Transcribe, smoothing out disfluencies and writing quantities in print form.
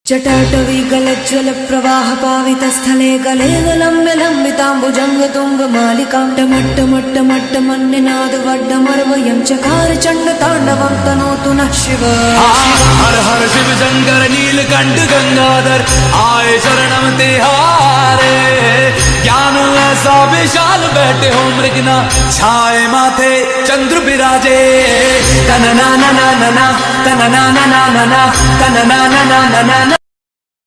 जटाटवी गलज्ज्वल प्रवाह पावितस्थले गले लम्ब्य लम्बिताम्बुजंग तुंग मालिकां टमट्टमट्टमट्टमन्निनाद वड्डमर्वयं चकार चंड तांडवं तनोतु नः शिव। हर हर शिव शंकर नीलकंठ गंगाधर आए शरणम तिहारे। ज्ञान ऐसा विशाल बैठे हो मृगना छाए माथे चंद्र विराजे। तन ना ना ना ना ना तन ना ना ना ना ना तन ना ना ना ना ना